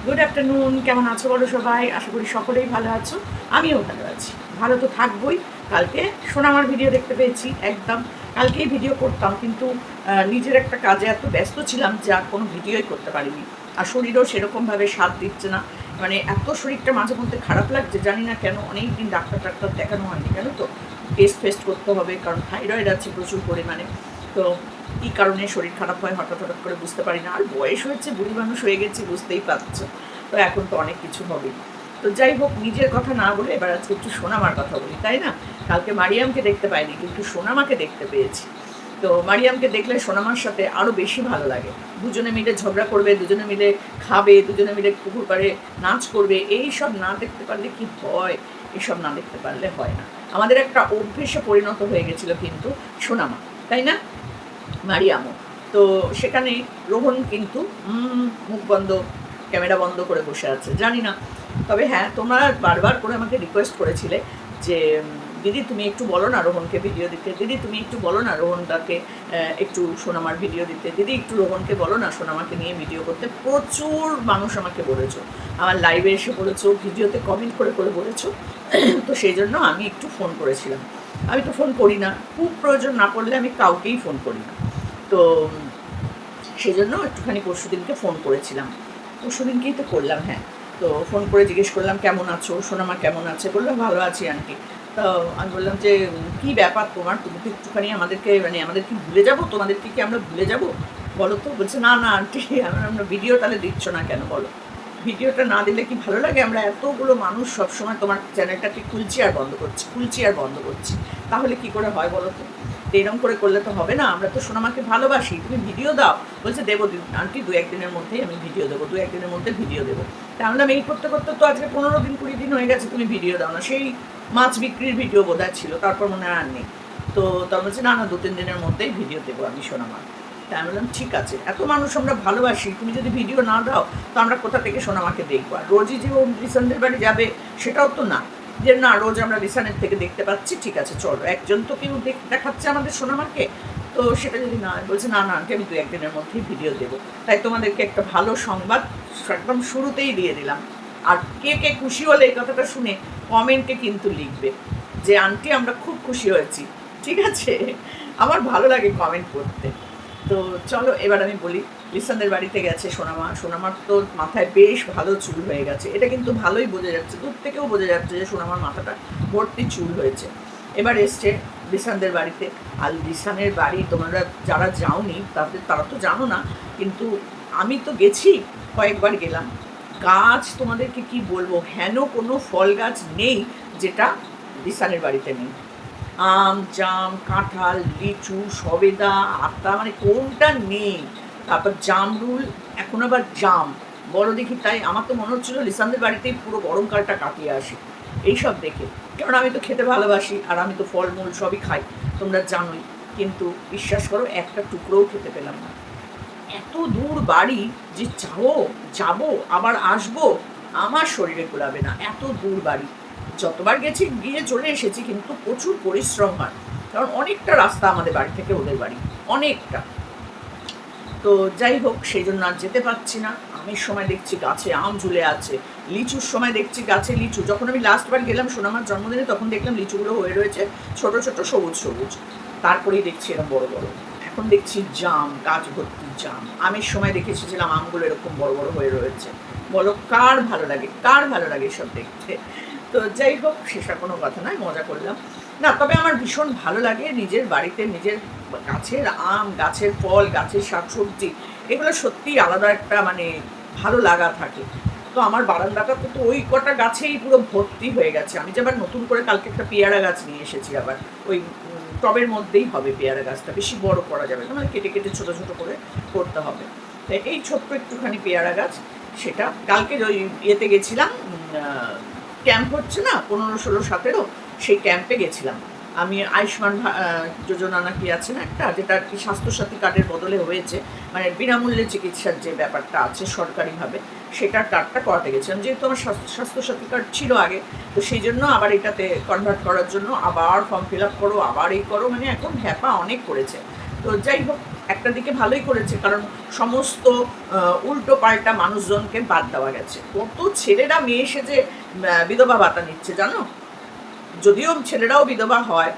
Good afternoon, কেমন আছো বলো সবাই? আশা করি সকলেই ভালো আছো, আমিও ভালো আছি। ভালো তো থাকবোই। কালকে সোনামার ভিডিও দেখতে পেয়েছি, একদম কালকেই ভিডিও করতাম, কিন্তু নিজের একটা কাজে এত ব্যস্ত ছিলাম যে আর কোনো ভিডিওই করতে পারিনি। আর শরীরও সেরকমভাবে সাথ দিচ্ছে না, মানে এত শরীরটা মাঝে মধ্যে খারাপ লাগছে, জানি না কেন। অনেক দিন ডাক্তার দেখানো হয়নি, কেন তো টেস্ট ফেস্ট করতে হবে, কারণ থাইরয়েড আছে প্রচুর পরিমাণে। তো কী কারণে শরীর খারাপ হয় হঠাৎ হঠাৎ করে বুঝতে পারি না। আর বয়স হয়েছে, বুড়ি মানুষ হয়ে গেছি, বুঝতেই পারছো। তো এখন তো অনেক কিছু হবে। তো যাই হোক, নিজের কথা না বলে এবার আজকে একটু সোনামার কথা বলি, তাই না? কালকে মারিয়ামকে দেখতে পাইনি, কিন্তু সোনামাকে দেখতে পেয়েছি। তো মারিয়ামকে দেখলে সোনামার সাথে আরও বেশি ভালো লাগে। দুজনে মিলে ঝগড়া করবে, দুজনে মিলে খাবে, দুজনে মিলে পুকুর পাড়ে নাচ করবে। এই সব না দেখতে পারলে কি হয়? এসব না দেখতে পারলে হয় না। আমাদের একটা অভ্যেসে পরিণত হয়ে গেছিলো কিন্তু সোনামা, তাই না? মারিয়ামও। তো সেখানে রোহন কিন্তু মুখ বন্ধ, ক্যামেরা বন্ধ করে বসে আছে, জানি না। তবে হ্যাঁ, তোমরা বারবার করে আমাকে রিকোয়েস্ট করেছিলে যে দিদি তুমি একটু বলো না রোহনকে ভিডিও দিতে, দিদি তুমি একটু বলো না রোহনটাকে একটু সোনামার ভিডিও দিতে, দিদি একটু রোহনকে বলো না সোনামাকে নিয়ে ভিডিও করতে। প্রচুর মানুষ আমাকে বলেছো, আমার লাইভে এসে বলেছো, ভিডিওতে কমেন্ট করে করে বলেছো। তো সেই জন্য আমি একটু ফোন করেছিলাম। আমি তো ফোন করি না, খুব প্রয়োজন না পড়লে আমি কাউকেই ফোন করি না। তো সেই জন্য একটুখানি পরশুদিনকে ফোন করেছিলাম, পরশুদিনকেই তো করলাম। হ্যাঁ, তো ফোন করে জিজ্ঞেস করলাম কেমন আছো, সোনামা কেমন আছে? বললো ভালো আছি আন্টি। তো আমি বললাম যে কী ব্যাপার তোমার, তুমি তো একটুখানি আমাদেরকে, মানে আমাদের কি ভুলে যাবো, তোমাদেরকে কি আমরা ভুলে যাবো বলো তো? বলছে না না আন্টি, আমরা ভিডিও তাহলে দিচ্ছ না কেন বলো? ভিডিওটা না দিলে কি ভালো লাগে? আমরা এতগুলো মানুষ সবসময় তোমার চ্যানেলটাকে খুলছি আর বন্ধ করছি, খুলছি আর বন্ধ করছি, তাহলে কি করে হয় বলো তো? এরকম করে করলে তো হবে না, আমরা তো সোনামাকে ভালোবাসি, তুমি ভিডিও দাও। বলছে দেবো আন্টি, 2-1 দিনের মধ্যেই আমি ভিডিও দেবো, 2-1 দিনের মধ্যে ভিডিও দেবো। তাহলে আমি এই করতে করতে তো আজকে 15 দিন 20 দিন হয়ে গেছে, তুমি ভিডিও দাও না। সেই মাছ বিক্রির ভিডিও বোধহয় ছিল, তারপর মনে হয় আর নেই। তো তার বলছে না না, 2-3 দিনের মধ্যেই ভিডিও দেবো আমি সোনামা। তাই আমি বললাম ঠিক আছে, এত মানুষ আমরা ভালোবাসি, তুমি যদি ভিডিও না দাও তো আমরা কোথা থেকে সোনামাকে দেখবো? আর রোজই যে ও রিসানদের বাড়ি যাবে সেটাও তো না, যে না রোজ আমরা রিসানের থেকে দেখতে পাচ্ছি, ঠিক আছে চলো, একজন তো কেউ দেখাচ্ছে আমাদের সোনামাকে। তো সেটা যদি না, বলছে না না আন্টি, আমি 2-1 দিনের মধ্যেই ভিডিও দেবো। তাই তোমাদেরকে একটা ভালো সংবাদ একদম শুরুতেই দিয়ে দিলাম। আর কে কে খুশি হলে এই কথাটা শুনে কমেন্টে কিন্তু লিখবে যে আন্টি আমরা খুব খুশি হয়েছি, ঠিক আছে? আমার ভালো লাগে কমেন্ট করতে। তো চলো এবার আমি বলি, লিসানদের বাড়িতে গেছে সোনামা। সোনামার তো মাথায় বেশ ভালো চুল হয়ে গেছে, এটা কিন্তু ভালোই বোঝা যাচ্ছে, দূর থেকেও বোঝা যাচ্ছে যে সোনামার মাথাটা ভর্তি চুল হয়েছে। এবার এসছে লিসানদের বাড়িতে। আর লিসানের বাড়ি তোমরা যারা যাওনি তারা তো জানো না, কিন্তু আমি তো গেছি, কয়েকবার গেলাম। গাছ তোমাদেরকে কি বলবো, হেন কোনো ফল গাছ নেই যেটা লিসানের বাড়িতে নেই। আম, জাম, কাঁঠাল, লিচু, সবেদা, আতা, মানে কোনটা নেই? তারপর জামরুল, এখন আবার জাম বড় দেখি, তাই আমার তো মনে হচ্ছিলো লিসানদের বাড়িতেই পুরো গরমকালটা কাটিয়ে আসি এইসব দেখে। কারণ আমি তো খেতে ভালোবাসি, আর আমি তো ফলমূল সবই খাই, তোমরা জানোই। কিন্তু বিশ্বাস করো, একটা টুকরোও খেতে পেলাম না। এত দূর বাড়ি যে যাবো আবার আসবো, আমার শরীরে কুলাবে না, এত দূর বাড়ি। যতবার গেছি গিয়ে চলে এসেছি, কিন্তু প্রচুর পরিশ্রম হয়, কারণ অনেকটা রাস্তা আমাদের বাড়ি থেকে ওদের বাড়ি, অনেকটা। তো যাই হোক, সেই জন্য আর যেতে পারছি না। আমের সময় দেখছি গাছে আম ঝুলে আছে, লিচুর সময় দেখছি গাছে লিচু। যখন আমি লাস্টবার গেলাম সোনামার জন্মদিনে, তখন দেখলাম লিচুগুলো হয়ে রয়েছে ছোট ছোট সবুজ সবুজ, তারপরেই দেখছি এরকম বড় বড়। এখন দেখছি জাম, গাছ ভর্তি জাম। আমের সময় দেখেছিলাম আমগুলো এরকম বড় বড় হয়ে রয়েছে। বলো কার ভালো লাগে, কার ভালো লাগে এসব দেখতে? তো যাই হোক, সেসব কোনো কথা নয়, মজা করলাম না। তবে আমার ভীষণ ভালো লাগে নিজের বাড়িতে নিজের গাছের আম, গাছের ফল, গাছের শাকসবজি, এগুলো সত্যিই আলাদা একটা মানে ভালো লাগা থাকে। তো আমার বারান্দাটা তো ওই কটা গাছেই পুরো ভর্তি হয়ে গেছে। আমি যে আবার নতুন করে কালকে একটা পেয়ারা গাছ নিয়ে এসেছি, আবার ওই টবের মধ্যেই হবে পেয়ারা গাছটা, বেশি বড় করা যাবে না, মানে কেটে কেটে ছোটো ছোটো করে করতে হবে। তাই এই ছোট্ট একটুখানি পেয়ারা গাছ, সেটা কালকে ওই ইয়েতে গেছিলাম, ক্যাম্প হচ্ছে না 15, 16, 17, সেই ক্যাম্পে গেছিলাম আমি। আয়ুষ্মান যোজনা নাকি আছে না একটা, যেটা আর কি স্বাস্থ্যসাথী কার্ডের বদলে হয়েছে, মানে বিনামূল্যে চিকিৎসার যে ব্যাপারটা আছে সরকারিভাবে, সেটার কার্ডটা করাতে গেছিলাম। যেহেতু আমার স্বাস্থ্যসাথী কার্ড ছিল আগে, তো সেই জন্য আবার এটাতে কনভার্ট করার জন্য আবার ফর্ম ফিল আপ করো, আবার এই করো, মানে এখন হ্যাপা অনেক করেছে। তো যাই হোক, একটা দিকে ভালোই করেছে, কারণ সমস্ত উল্টো পাল্টা মানুষজনকে বাদ দেওয়া গেছে। কত ছেলেরা মেয়ে সেজে বিধবা ভাতা নিচ্ছে জানো, যদিও ছেলেরাও বিধবা হয়,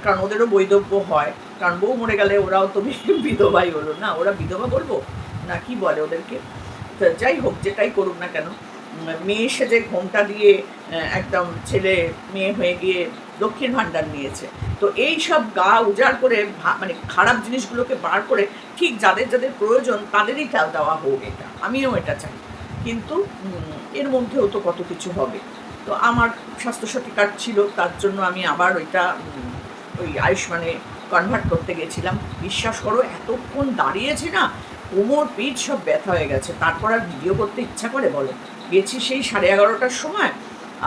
কারণ ওদেরও বৈধব্য হয়, কারণ বউ মরে গেলে ওরাও তো বিধবাই হলো না, ওরা বিধবা বলবো না কি বলে ওদেরকে। যাই হোক, যেটাই করুক না কেন, মেয়ে সেজে ঘোমটা দিয়ে একদম ছেলে মেয়ে হয়ে গিয়ে লক্ষ্মীর ভাণ্ডার নিয়েছে। তো এই সব গা উজাড় করে মানে খারাপ জিনিসগুলোকে বার করে ঠিক যাদের যাদের প্রয়োজন তাদেরই দেওয়া হোক, এটা আমিও এটা চাই। কিন্তু এর মধ্যেও তো কত কিছু হবে। তো আমার স্বাস্থ্যসাথী কার্ড ছিল, তার জন্য আমি আবার ওই আয়ুষ্মানে কনভার্ট করতে গেছিলাম। বিশ্বাস করো, এতক্ষণ দাঁড়িয়েছি না, কোমর পিঠ সব ব্যথা হয়ে গেছে। তারপর আর ভিডিও করতে ইচ্ছা করে বলো? গেছি সেই 11:30টার সময়,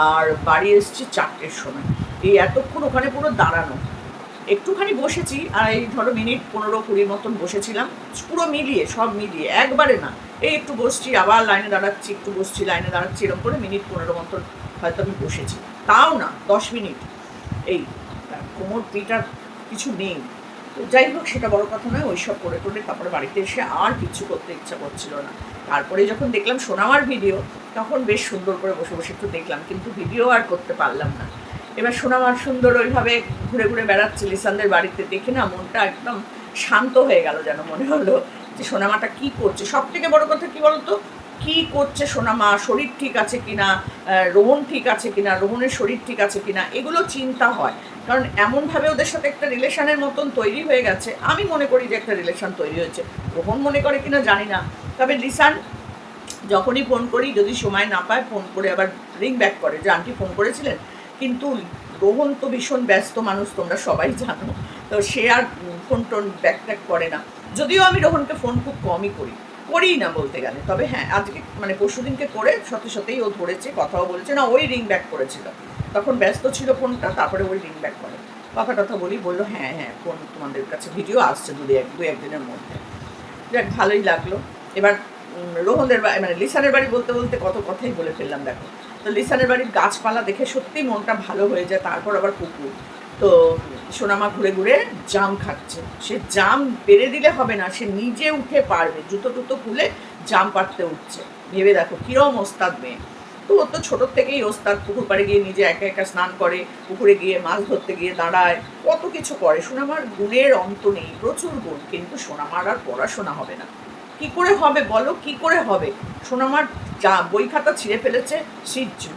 আর বাড়ি এসেছি 4টের সময়। এই এতক্ষণ ওখানে পুরো দাঁড়ানো। একটুখানি বসেছি, আর এই ধরো মিনিট 15-20 মতন বসেছিলাম, পুরো মিলিয়ে সব মিলিয়ে, একবারে না। এই একটু বসছি, আবার লাইনে দাঁড়াচ্ছি, একটু বসছি, লাইনে দাঁড়াচ্ছি, এরকম করে মিনিট 15 মতন হয়তো আমি বসেছি, তাও না 10 মিনিট। এই কোমর পিঠ আর কিছু নেই। তো যাই হোক, সেটা বড় কথা নয়। ওইসব করে তারপরে বাড়িতে এসে আর কিছু করতে ইচ্ছা করছিল না। তারপরে যখন দেখলাম সোনামার ভিডিও, তখন বেশ সুন্দর করে বসে বসে একটু দেখলাম, কিন্তু ভিডিও আর করতে পারলাম না। এবার সোনামার সুন্দর ওইভাবে ঘুরে ঘুরে বেড়াচ্ছে লিসানদের বাড়িতে, দেখে না মনটা একদম শান্ত হয়ে গেল, যেন মনে হলো যে সোনামাটা কি করছে। সব থেকে বড় কথা কি বলতো, কি করছে সোনামা, শরীর ঠিক আছে কিনা, রোহন ঠিক আছে কিনা, রোহনের শরীর ঠিক আছে কিনা, এগুলো চিন্তা হয়। কারণ এমনভাবে ওদের সাথে একটা রিলেশনের মতন তৈরি হয়ে গেছে, আমি মনে করি যে একটা রিলেশন তৈরি হয়েছে। রোহন মনে করে কিনা জানি না, তবে লিসান যখনই ফোন করি, যদি সময় না পায়, ফোন করে আবার রিং ব্যাক করে যে আন্টি ফোন করেছিলেন। কিন্তু রোহন তো ভীষণ ব্যস্ত মানুষ, তোমরা সবাই জানো, তো সে আর ফোন টোন ব্যাক ট্যাক করে না। যদিও আমি রোহনকে ফোন খুব কমই করিই না বলতে গেলে। তবে হ্যাঁ, আজকে মানে পরশুদিনকে করে সাথেই ও ধরেছে, কথাও বলেছে না, ওই রিং ব্যাক করেছিল, তখন ব্যস্ত ছিল ফোনটা, তারপরে ওই রিং ব্যাক করে কথা বললো হ্যাঁ হ্যাঁ ফোন তোমাদের কাছে ভিডিও আসছে দু একদিনের মধ্যে। যাক, ভালোই লাগলো। এবার রোহনদের মানে লিসানের বাড়ি বলতে বলতে কত কথাই বলে ফেললাম দেখো। তো লিসানের বাড়ির গাছপালা দেখে সত্যিই মনটা ভালো হয়ে যায়। তারপর আবার পুকুর, তো সোনামা ঘুরে ঘুরে জাম খাচ্ছে। সে জাম পেরে দিলে হবে না, সে নিজে উঠে পারবে, জুতো টুতো খুলে জাম পাড়তে উঠছে। ভেবে দেখো কিরম ওস্তাদ মেয়ে। তো ও তো ছোটোর থেকেই ওস্তাদ, পুকুর পাড়ে গিয়ে নিজে একা একা স্নান করে, পুকুরে গিয়ে মাছ ধরতে গিয়ে দাঁড়ায়, কত কিছু করে। সোনামার গুণের অন্ত নেই, প্রচুর গুণ, কিন্তু সোনামার আর পড়াশোনা হবে না। কি করে হবে বলো, কি করে হবে? সোনামার যা বই খাতা ছিঁড়ে ফেলেছে সিজ্জু,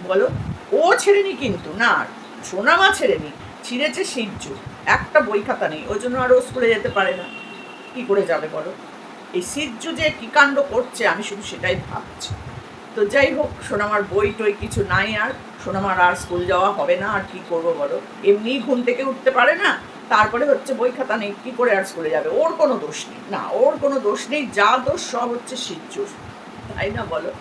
বলো। ও ছেড়েনি কিন্তু, না সোনামা ছেড়েনি, ছিঁড়েছে সিজ্জু। একটা বই খাতা নেই, ওই জন্য আর ও স্কুলে যেতে পারে না। কি করে যাবে বলো? এই সিজ্জু যে কি কাণ্ড করছে, আমি শুধু সেটাই ভাবছি। তো যাই হোক, সোনামার বই টই কিছু নাই, আর সোনামার আর স্কুল যাওয়া হবে না। আর কি করবো বলো, এমনি ঘুম থেকে উঠতে পারে না, তারপরে হচ্ছে বই খাতা নেই, কি করে আর স্কুলে যাবে? ওর কোনো দোষ নেই, না ওর কোনো দোষ নেই, যা দোষ সব হচ্ছে সিজ্জুর, তাই না বলো?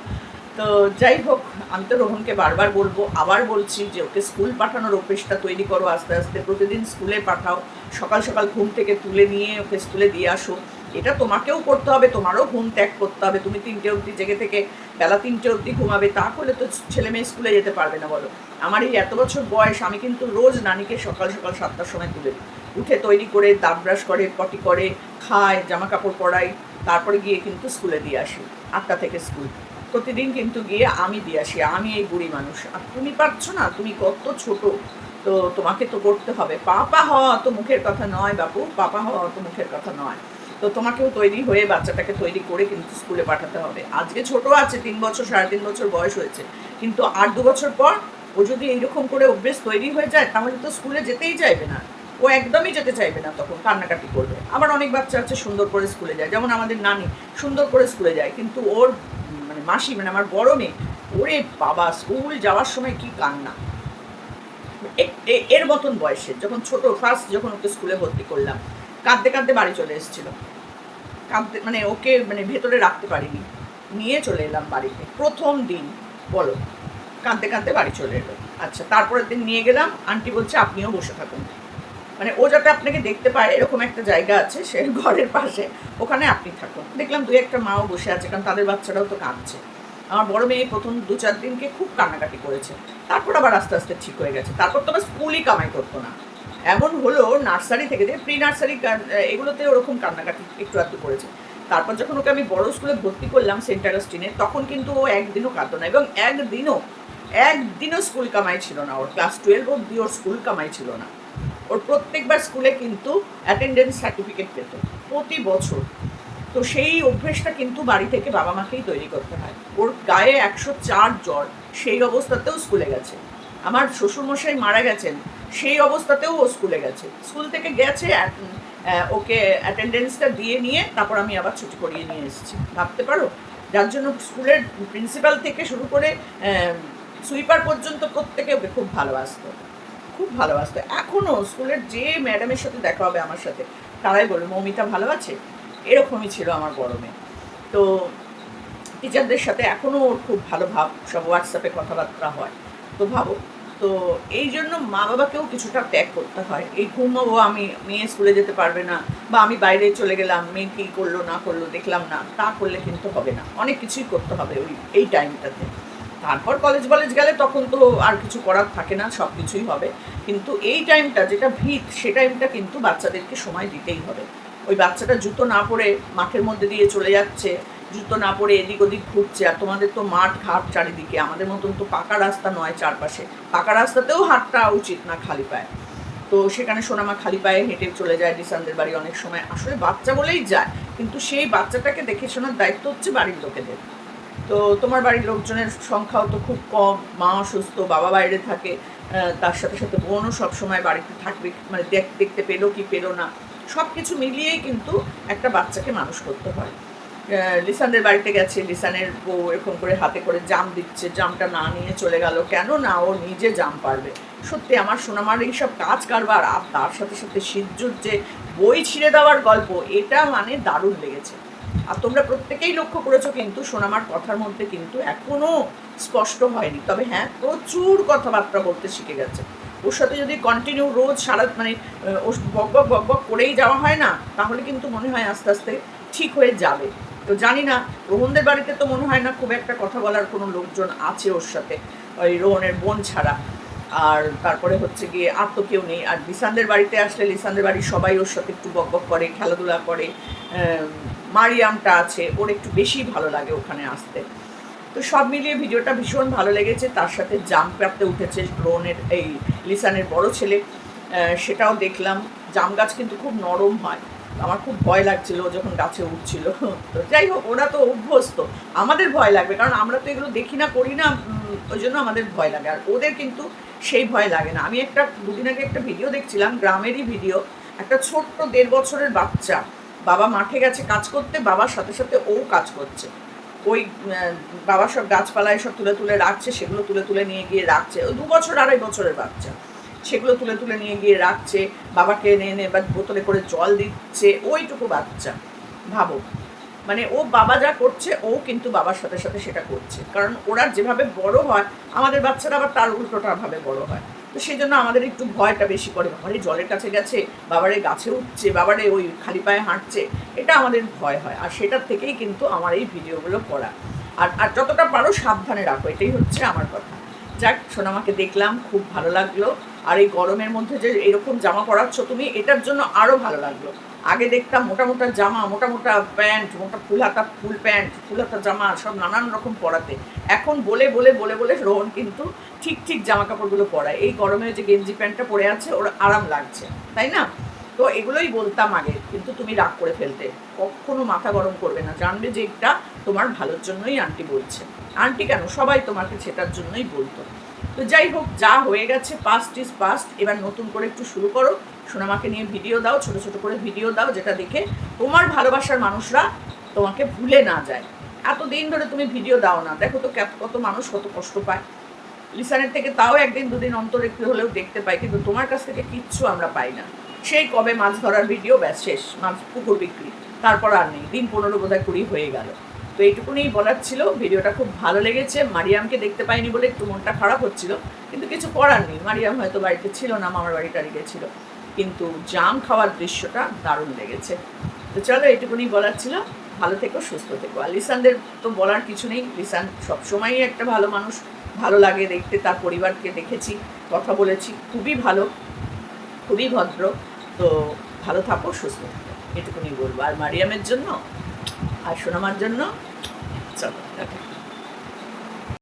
তো যাই হোক, আমি তো রোহনকে বারবার বলবো, আবার বলছি যে ওকে স্কুল পাঠানোর অভ্যেসটা তৈরি করো আস্তে আস্তে। প্রতিদিন স্কুলে পাঠাও, সকাল সকাল ঘুম থেকে তুলে নিয়ে ওকে স্কুলে দিয়ে আসো। এটা তোমাকেও করতে হবে, তোমারও ঘুম ত্যাগ করতে হবে। তুমি 3টে অবধি জেগে থেকে বেলা 3টে অবধি ঘুমাবে, তাহলে তো ছেলে মেয়ে স্কুলে যেতে পারবে না বলো। আমার এই এত বছর বয়স, আমি কিন্তু রোজ নানিকে সকাল সকাল 7টার সময় তুলে দিই, উঠে তৈরি করে দাঁত ব্রাশ করে, পটি করে, খায়, জামা কাপড় পরাই, তারপরে গিয়ে কিন্তু স্কুলে দিয়ে আসি। 8টা থেকে স্কুল প্রতিদিন কিন্তু গিয়ে আমি দিয়ে আসি। আমি এই বুড়ি মানুষ, আর তুমি পারছো না, তুমি কত ছোট, তো তোমাকে তো করতে হবে। পাপা হওয়া তো মুখের কথা নয় বাপু, পাপা হওয়া তো মুখের কথা নয়। তো তোমাকেও তৈরি হয়ে বাচ্চাটাকে তৈরি করে কিন্তু স্কুলে পাঠাতে হবে। আজকে ছোট আছে, 3 বছর 3.5 বছর বয়স হয়েছে, কিন্তু 8-2 বছর পর ও যদি এইরকম করে অভ্যেস তৈরি হয়ে যায়, তাহলে তো স্কুলে যেতেই চাইবে না, ও একদমই যেতে চাইবে না, তখন কান্নাকাটি করবে। আবার অনেক বাচ্চা আছে সুন্দর করে স্কুলে যায়, যেমন আমাদের নানি সুন্দর করে স্কুলে যায়, কিন্তু ওর মানে মাসি, মানে আমার বড় মেয়ে, ওরে বাবা স্কুল যাওয়ার সময় কি কান্না। এর মতন বয়সে যখন ছোট, ফার্স্ট যখন ওকে স্কুলে ভর্তি করলাম, কাঁদতে কাঁদতে বাড়ি চলে এসেছিল, কাঁদতে মানে ওকে মানে ভেতরে রাখতে পারিনি, নিয়ে চলে এলাম বাড়িতে প্রথম দিন, বলো, কাঁদতে কাঁদতে বাড়ি চলে এলো। আচ্ছা, তারপরের দিন নিয়ে গেলাম, আন্টি বলছে আপনিও বসে থাকুন, মানে ও যাতে আপনাকে দেখতে পায় এরকম একটা জায়গা আছে সে ঘরের পাশে, ওখানে আপনি থাকুন। দেখলাম 2-1টা মাও বসে আছে, কারণ তাদের বাচ্চারাও তো কাঁদছে। আমার বড় মেয়ে প্রথম 2-4 দিনকে খুব কান্নাকাটি করেছে, তারপর আবার আস্তে আস্তে ঠিক হয়ে গেছে। তারপর তো আবার স্কুলই কামাই করতো না, এমন হলো নার্সারি থেকে প্রি নার্সারি এগুলোতে ওরকম কান্নাকাটি একটু আধটু করেছে। তারপর যখন ওকে আমি বড় স্কুলে ভর্তি করলাম সেন্ট অগাস্টিনে, তখন কিন্তু ও একদিনও কাঁদতো না, এবং একদিনও স্কুল কামাই ছিল না ওর। ক্লাস 12 অব্দি ওর স্কুল কামাই ছিল না। ওর প্রত্যেকবার স্কুলে কিন্তু অ্যাটেন্ডেন্স সার্টিফিকেট পেত প্রতি বছর। তো সেই অভ্যেসটা কিন্তু বাড়ি থেকে বাবা মাকেই তৈরি করতে হয়। ওর গায়ে 104 জ্বর, সেই অবস্থাতেও স্কুলে গেছে। আমার শ্বশুরমশাই মারা গেছেন, সেই অবস্থাতেও ও স্কুলে গেছে। স্কুল থেকে গেছে, ওকে অ্যাটেন্ডেন্সটা দিয়ে নিয়ে তারপর আমি আবার ছুটি করিয়ে নিয়ে এসেছি, ভাবতে পারো। যার জন্য স্কুলের প্রিন্সিপাল থেকে শুরু করে সুইপার পর্যন্ত প্রত্যেকে ওকে খুব ভালোবাসতো, খুব ভালোবাসতো। এখনও স্কুলের যে ম্যাডামের সাথে দেখা হবে আমার সাথে, তারাই বলবে মৌমিতা ভালো আছে। এরকমই ছিল আমার বড় মেয়ে। তো টিচারদের সাথে এখনও ওর খুব ভালো ভাব, সব হোয়াটসঅ্যাপে কথাবার্তা হয়। তো ভাবো, তো এই জন্য মা বাবাকেও কিছুটা ত্যাগ করতে হয়। এই ঘুমাবো আমি, মেয়ে স্কুলে যেতে পারবে না, বা আমি বাইরে চলে গেলাম, মেয়ে কী করলো না করলো দেখলাম না, তা করলে কিন্তু হবে না। অনেক কিছুই করতে হবে এই টাইমটাতে। তারপর কলেজ গেলে তখন তো আর কিছু করার থাকে না, সব কিছুই হবে। কিন্তু এই টাইমটা যেটা ভিত, সে টাইমটা কিন্তু বাচ্চাদেরকে সময় দিতেই হবে। ওই বাচ্চাটা জুতো না পরে মাঠের মধ্যে দিয়ে চলে যাচ্ছে, জুতো না পরে এদিক ওদিক ঘুরছে, আর তোমাদের তো মাঠ ঘাট চারিদিকে, আমাদের মতন তো পাকা রাস্তা নয় চারপাশে। পাকা রাস্তাতেও হাঁটা উচিত না খালি পায়ে। তো সেখানে সোনামা খালি পায়ে হেঁটে চলে যায় ডিসানদের বাড়ি অনেক সময়। আসলে বাচ্চা বলেই যায়, কিন্তু সেই বাচ্চাটাকে দেখে শোনার দায়িত্ব হচ্ছে বাড়ির লোকেদের। তো তোমার বাড়ির লোকজনের সংখ্যাও তো খুব কম, মা অসুস্থ, বাবা বাইরে থাকে, তার সাথে সাথে বোনও সবসময় বাড়িতে থাকবে, মানে দেখতে পেলো কি পেলো না, সব কিছু মিলিয়েই কিন্তু একটা বাচ্চাকে মানুষ করতে হয়। লিসানদের বাড়িতে গেছে, লিসানের বউ এরকম করে হাতে করে জাম দিচ্ছে, জামটা না নিয়ে চলে গেল, কেন না ও নিজে জাম পারবে। সত্যি আমার সোনামার এইসব কাজ কারবার, আর তার সাথে সাথে সিজ্জুর যে বই ছিঁড়ে দেওয়ার গল্প, এটা মানে দারুণ লেগেছে। আর তোমরা প্রত্যেকেই লক্ষ্য করেছো কিন্তু সোনামার কথার মধ্যে কিন্তু এখনও স্পষ্ট হয়নি, তবে হ্যাঁ প্রচুর কথাবার্তা বলতে শিখে গেছে। ওর সাথে যদি কন্টিনিউ রোজ সারা মানে ও বক করেই যাওয়া হয় না, তাহলে কিন্তু মনে হয় আস্তে আস্তে ঠিক হয়ে যাবে। তো জানি না, রোহনদের বাড়িতে তো মনে হয় না খুব একটা কথা বলার কোনো লোকজন আছে ওর সাথে, ওই রোহনের বোন ছাড়া। আর তারপরে হচ্ছে গিয়ে আর তো কেউ নেই। আর লিসানদের বাড়িতে আসলে লিসানদের বাড়ির সবাই ওর সাথে একটু বক করে, খেলাধুলা করে। মারিয়ামটা আছে, ওর একটু বেশি ভালো লাগে ওখানে আসতে। তো সব মিলিয়ে ভিডিওটা ভীষণ ভালো লেগেছে। তার সাথে জাম প্রাপ্তে উঠেছে রোহনের এই লিসানের বড় ছেলে, সেটাও দেখলাম। জাম গাছ কিন্তু খুব নরম হয়, আমার খুব ভয় লাগছিল যখন গাছে উঠছিল। তো যাই হোক, ওরা তো অভ্যস্ত, আমাদের ভয় লাগবে, কারণ আমরা তো এগুলো দেখি না, করি না, ওই জন্য আমাদের ভয় লাগে। আর ওদের কিন্তু সেই ভয় লাগে না। আমি দুদিন আগে একটা ভিডিও দেখছিলাম, গ্রামেরই ভিডিও। একটা ছোট্ট 1.5 বছরের বাচ্চা, বাবা মাঠে গেছে কাজ করতে, বাবার সাথে সাথে ও কাজ করছে। ওই বাবা সব গাছপালা এসব তুলে তুলে রাখছে, সেগুলো তুলে তুলে নিয়ে গিয়ে রাখছে। ওই 2 বছর 2.5 বছরের বাচ্চা, সেগুলো তুলে তুলে নিয়ে গিয়ে রাখছে, বাবাকে এনে এনে বা বোতলে করে জল দিচ্ছে। ওইটুকু বাচ্চা, ভাবো, মানে ও বাবা যা করছে ও কিন্তু বাবার সাথে সাথে সেটা করছে। কারণ ওরা যেভাবে বড় হয়, আমাদের বাচ্চারা আবার তার উল্টোটাভাবে বড় হয়। তো সেই জন্য আমাদের একটু ভয়টা বেশি করে, বাবারে জলের কাছে গেছে, বাবারে গাছে উঠছে, বাবারে ওই খালি পায়ে হাঁটছে, এটা আমাদের ভয় হয়। আর সেটার থেকেই কিন্তু আমার এই ভিডিওগুলো করা। আর যতটা পারো সাবধানে রাখো, এটাই হচ্ছে আমার কথা। যাক, সোনামাকে দেখলাম, খুব ভালো লাগলো। আর এই গরমের মধ্যে যে এরকম জামা পরাচ্ছ তুমি, এটার জন্য আরও ভালো লাগলো। আগে দেখতাম মোটা মোটা জামা, মোটা মোটা প্যান্ট, মোটা ফুল প্যান্ট, ফুল হাতা জামা, সব নানান রকম পরাতে। এখন বলে বলে বলে বলে রোহন কিন্তু ঠিক ঠিক জামা কাপড়গুলো পরায়। এই গরমে যে গেঞ্জি প্যান্টটা পরে আছে, ওর আরাম লাগছে, তাই না? তো এগুলোই বলতাম আগে, কিন্তু তুমি রাগ করে ফেলতে। কখনো মাথা গরম করবে না, জানবে যে এটা তোমার ভালোর জন্যই আন্টি বলছে। আন্টি কেন, সবাই তোমাকে সেটার জন্যই বলতো। তো যাই হোক, যা হয়ে গেছে পাস্ট ইজ পাস্ট। এবার নতুন করে একটু শুরু করো, সোনামাকে নিয়ে ভিডিও দাও, ছোট ছোট করে ভিডিও দাও, যেটা দেখে তোমার ভালোবাসার মানুষরা তোমাকে ভুলে না যায়। এতদিন ধরে তুমি ভিডিও দাও না, দেখো তো কত মানুষ কত কষ্ট পায়। লিসানের থেকে তাও একদিন দুদিন অন্তর একটু হলেও দেখতে পাই, কিন্তু তোমার কাছ থেকে কিচ্ছু আমরা পাই না। সেই কবে মাছ ধরার ভিডিও, ব্যাস শেষ, মাছ পুকুর বিক্রি, তারপর আর নেই। দিন 15 বোধহয় 20 হয়ে গেল। তো এইটুকুনি বলার ছিল। ভিডিওটা খুব ভালো লেগেছে। মারিয়ামকে দেখতে পাইনি বলে একটু মনটা খারাপ হচ্ছিল, কিন্তু কিছু করার নেই, মারিয়াম হয়তো বাড়িতে ছিল না, মামার বাড়ি টাড়ি গেছিল। কিন্তু জাম খাওয়ার দৃশ্যটা দারুণ লেগেছে। তো চলো, এইটুকুনি বলার ছিল। ভালো থেকো, সুস্থ থেকো। আর লিসানদের তো বলার কিছু নেই, লিসান সবসময়ই একটা ভালো মানুষ, ভালো লাগে দেখতে। তার পরিবারকে দেখেছি, কথা বলেছি, খুবই ভালো। খুবই ভদ্র। তো ভালো থাকো, সুস্থ থাকো, এটুকুনি বলবো। আর মারিয়ামের জন্য আর সোনামার জন্য চলো টাটা।